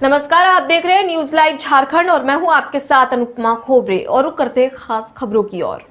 नमस्कार, आप देख रहे हैं न्यूज लाइव झारखंड और मैं हूं आपके साथ अनुपमा खोबरे और रुक करते हैं खास खबरों की ओर।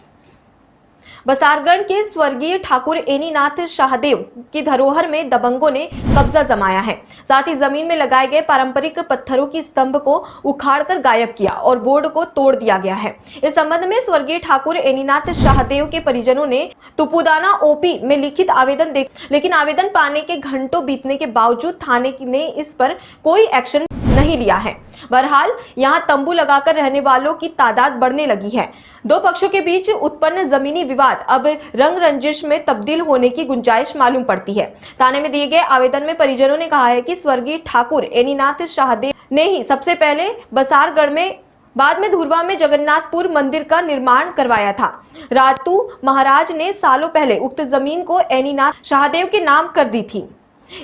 बसारगढ़ के स्वर्गीय ठाकुर एनीनाथ शाहदेव की धरोहर में दबंगों ने कब्जा जमाया है। साथ ही जमीन में लगाए गए पारंपरिक पत्थरों की स्तंभ को उखाड़कर गायब किया और बोर्ड को तोड़ दिया गया है। इस संबंध में स्वर्गीय ठाकुर एनीनाथ शाहदेव के परिजनों ने तुपुदाना ओपी में लिखित आवेदन दे, लेकिन आवेदन पाने के घंटों बीतने के बावजूद थाने ने इस पर कोई एक्शन नहीं लिया है। बहरहाल यहां तंबू लगाकर रहने वालों की तादाद बढ़ने लगी है। दो पक्षों के बीच उत्पन्न जमीनी विवाद अब रंग रंजिश में तब्दील होने की गुंजाइश मालूम पड़ती है। थाने में दिए गए आवेदन में परिजनों ने कहा है कि स्वर्गीय ठाकुर एनीनाथ शाहदेव ने ही सबसे पहले बसारगढ़ में, बाद में धुरवा में जगन्नाथपुर मंदिर का निर्माण करवाया था। रातू महाराज ने सालों पहले उक्त जमीन को एनीनाथ शाहदेव के नाम कर दी थी।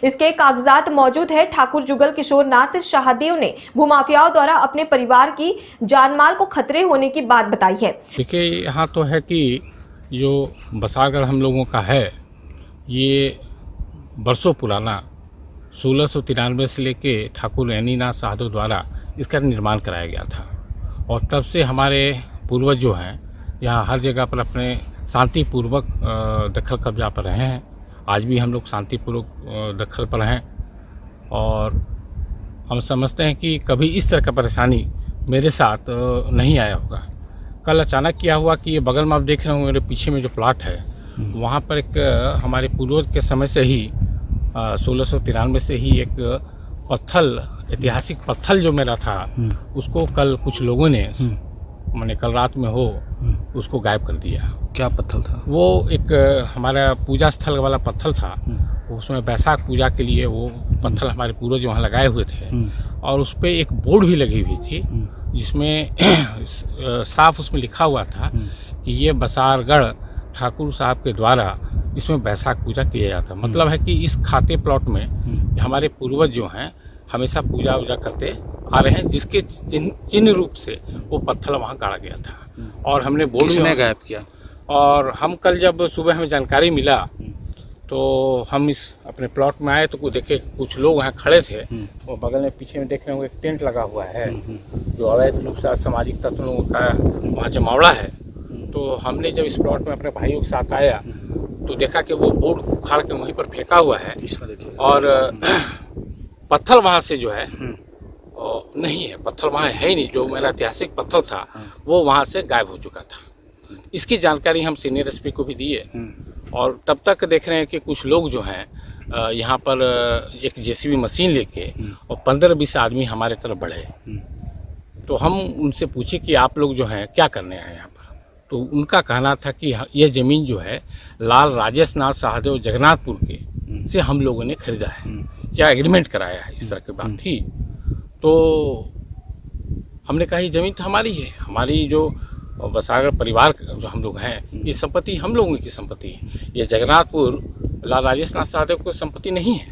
इसके कागजात मौजूद है। ठाकुर जुगल किशोर नाथ शाहदेव ने भूमाफियाओं द्वारा अपने परिवार की जानमाल को खतरे होने की बात बताई है। देखिए, यहाँ तो है कि जो बसारगढ़ हम लोगों का है, ये बरसों पुराना 1693 से लेके ठाकुर एनीनाथ शाहदेव द्वारा इसका निर्माण कराया गया था। और तब से हमारे पूर्वज जो हैं यहाँ हर जगह पर अपने शांतिपूर्वक दखल कब्जा पर रहे हैं। आज भी हम लोग शांतिपूर्वक दखल पर हैं और हम समझते हैं कि कभी इस तरह का परेशानी मेरे साथ नहीं आया होगा। कल अचानक क्या हुआ कि ये बगल में आप देख रहे हो, मेरे पीछे में जो प्लाट है, वहाँ पर एक हमारे पूर्वज के समय से ही 1693 से ही एक पत्थर, ऐतिहासिक पत्थर जो मेरा था, उसको कल कुछ लोगों ने, मैंने कल रात में हो, उसको गायब कर दिया। क्या पत्थर था? वो एक हमारा पूजा स्थल वाला पत्थर था। उसमें बैसाख पूजा के लिए वो पत्थर हमारे पूर्वज वहाँ लगाए हुए थे और उस पर एक बोर्ड भी लगी हुई थी जिसमें साफ उसमें लिखा हुआ था कि ये बसारगढ़ ठाकुर साहब के द्वारा इसमें बैसाख पूजा किया जाता। मतलब है कि इस खाते प्लॉट में हमारे पूर्वज जो हैं हमेशा पूजा वूजा करते आ रहे हैं, जिसके चिन्ह रूप से वो पत्थर वहाँ गाड़ा गया था। और हमने बोर्ड में गायब किया। और हम कल जब सुबह हमें जानकारी मिला तो हम इस अपने प्लॉट में आए तो देखे कुछ लोग वहाँ खड़े थे। वो बगल में पीछे में देख रहे होंगे एक टेंट लगा हुआ है जो अवैध रूप से असामाजिक तत्वों का वहाँ जमावड़ा है। तो हमने जब इस प्लॉट में अपने भाइयों के साथ आया तो देखा कि वो बोर्ड उखाड़ के वहीं पर फेंका हुआ है और पत्थर वहाँ से जो है नहीं है, पत्थर वहाँ है ही नहीं। जो मेरा ऐतिहासिक पत्थर था वो वहाँ से गायब हो चुका था। इसकी जानकारी हम सीनियर एसपी को भी दिए और तब तक देख रहे हैं कि कुछ लोग जो हैं यहाँ पर एक जेसीबी मशीन लेके और 15-20 आदमी हमारे तरफ बढ़े। तो हम उनसे पूछे कि आप लोग जो हैं क्या करने आए यहाँ पर। तो उनका कहना था कि यह ज़मीन जो है लाल राजेश नाथ शाहदेव जगन्नाथपुर के से हम लोगों ने खरीदा है, क्या एग्रीमेंट कराया है, इस तरह की बात थी। तो हमने कहा ये ज़मीन तो हमारी है, हमारी जो बसारगढ़ परिवार जो हम लोग हैं, ये संपत्ति हम लोगों की संपत्ति है। ये जगन्नाथपुर लाल राजेश नाथ शाहदेव को संपत्ति नहीं है।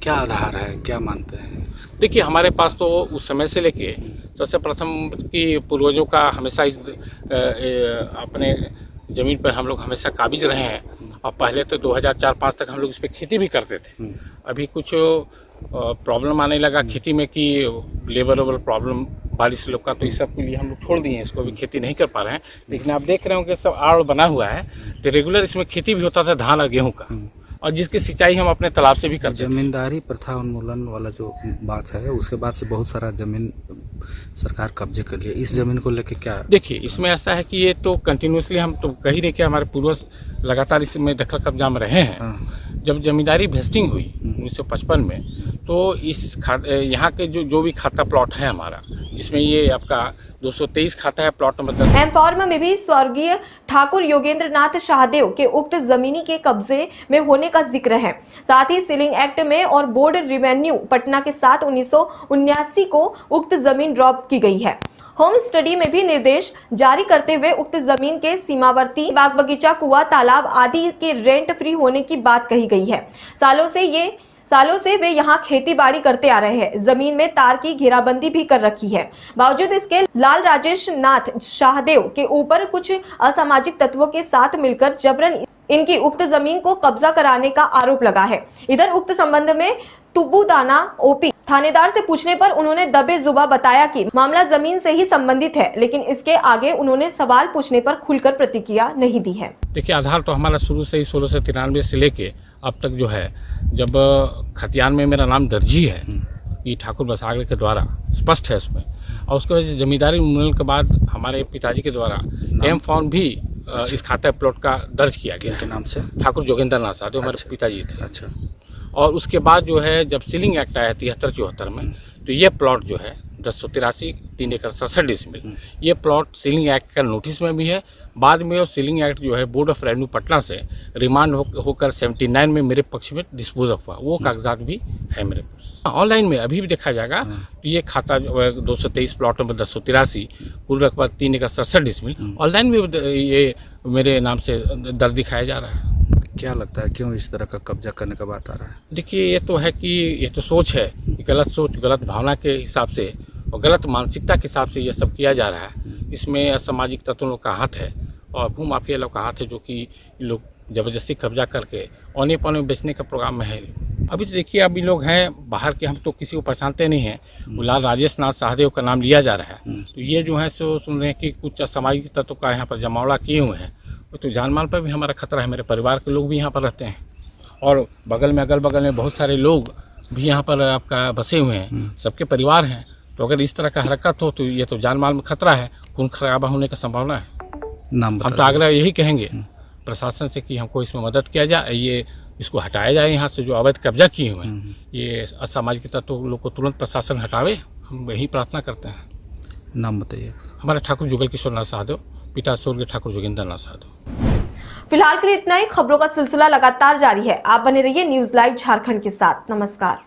क्या आधार है, क्या मानते हैं? देखिए, हमारे पास तो उस समय से लेके सबसे प्रथम कि पूर्वजों का हमेशा इस अपने ज़मीन पर हम लोग हमेशा काबिज रहे हैं। और पहले तो 2004-05 तक हम लोग इस पर खेती भी करते थे। अभी कुछ प्रॉब्लम आने लगा खेती में कि लेबर प्रॉब्लम, बारिश लोग का, तो इस सब के लिए हम लोग छोड़ दिए हैं, इसको भी खेती नहीं कर पा रहे हैं। लेकिन आप देख रहे हो कि सब आड़ बना हुआ है, तो रेगुलर इसमें खेती भी होता था धान और गेहूं का, और जिसकी सिंचाई हम अपने तालाब से भी करते हैं। जमींदारी प्रथा उन्मूलन वाला जो बात है, उसके बाद से बहुत सारा जमीन सरकार कब्जे कर लिया। इस जमीन को लेके क्या? देखिए, इसमें ऐसा है कि ये तो कंटिन्यूसली हम तो कही नहीं कि हमारे पूर्वज लगातार इसमें दखल कब्जा में रहे हैं। जब जमींदारी वेस्टिंग हुई 1955 में, तो इस यहाँ के जो भी खाता प्लॉट है हमारा, जिसमें ये आपका 223 खाता है, प्लॉट नंबर 10। एम फॉर्म में भी स्वर्गीय ठाकुर योगेंद्र नाथ शाहदेव के उक्त जमीनी के कब्जे में होने का जिक्र है। साथ ही सीलिंग एक्ट में और बोर्ड रेवेन्यू पटना के साथ 1979 को उक्त जमीन ड्रॉप की गई है। होम स्टडी में भी निर्देश जारी करते हुए उक्त जमीन के सीमावर्ती बाग बगीचा, कुआं, तालाब आदि के रेंट फ्री होने की बात कही गई है। सालों से वे यहाँ खेती बाड़ी करते आ रहे हैं। जमीन में तार की घेराबंदी भी कर रखी है। बावजूद इसके लाल राजेश नाथ शाहदेव के ऊपर कुछ असामाजिक तत्वों के साथ मिलकर जबरन इनकी उक्त जमीन को कब्जा कराने का आरोप लगा है। इधर उक्त संबंध में तुपुदाना ओपी थानेदार से पूछने पर उन्होंने दबे जुबा बताया कि मामला जमीन से ही संबंधित है, लेकिन इसके आगे उन्होंने सवाल पूछने पर खुलकर प्रतिक्रिया नहीं दी है। देखिए, आधार तो हमारा शुरू से ही 1693 से लेके अब तक जो है, जब खतियान में मेरा नाम दर्ज ही है कि ठाकुर बसागड़े के द्वारा स्पष्ट है उसमें, और उसके वजह से जमींदारी उन्मूलन के बाद हमारे पिताजी के द्वारा एम फॉर्म भी इस खाता प्लॉट का दर्ज किया गया के नाम से ठाकुर जोगेंद्र नाथ साहब, जो हमारे अच्छा। पिताजी थे। अच्छा। और उसके बाद जो है, जब सीलिंग एक्ट आया 73-74 में, तो ये प्लॉट जो है 1083 3 एकड़ 67 डिसमिल, ये प्लॉट सीलिंग एक्ट का नोटिस में भी है। बाद में वो सीलिंग एक्ट जो है बोर्ड ऑफ रेवेन्यू पटना से रिमांड होकर 79 में मेरे पक्ष में डिस्पोज ऑफ हुआ, वो कागजात भी है मेरे पास। ऑनलाइन में अभी भी देखा जाएगा तो ये खाता जो है 223 प्लॉट नंबर 1083 कुल रकबा 3 एकड़ 67 डिसमिल ऑनलाइन भी ये मेरे नाम से दर्ज दिखाया जा रहा है। क्या लगता है क्यों इस तरह का कब्जा करने का बात आ रहा है? देखिए, ये तो है कि ये तो सोच है कि गलत सोच, गलत भावना के हिसाब से और गलत मानसिकता के हिसाब से ये सब किया जा रहा है। इसमें असामाजिक तत्वों का हाथ है और भूमाफिया लोग का हाथ है, जो कि लोग जबरदस्ती कब्जा करके औने पौने बेचने का प्रोग्राम में है। अभी तो देखिए, अभी लोग हैं बाहर के, हम तो किसी को पहचानते नहीं हैं, गुलाल राजेश नाथ सहदेव का नाम लिया जा रहा है। तो ये जो है सो सुन रहे हैं कि कुछ असामाजिक तत्व का यहाँ पर जमावड़ा किए हुए हैं, तो जान माल पर भी हमारा खतरा है। मेरे परिवार के लोग भी यहाँ पर रहते हैं और बगल में अगल बगल में बहुत सारे लोग भी यहाँ पर आपका बसे हुए हैं, सबके परिवार हैं। तो अगर इस तरह का हरकत हो तो ये तो जान माल में खतरा है, खून खराबा होने का संभावना है। नाम हम तो आग्रह यही कहेंगे प्रशासन से कि हमको इसमें मदद किया जाए, ये इसको हटाया जाए यहाँ से, जो अवैध कब्जा किए हुए हैं ये असामाजिक तत्व लोग को तुरंत प्रशासन हटावे, हम यही प्रार्थना करते हैं। नाम बताइए। हमारे ठाकुर जुगल किशोर नाथ सहदेव, पिता स्वर्गीय ठाकुर जोगेंद्र नाथ सहदेव। फिलहाल के लिए इतना ही। खबरों का सिलसिला लगातार जारी है, आप बने रहिए न्यूज लाइव झारखंड के साथ। नमस्कार।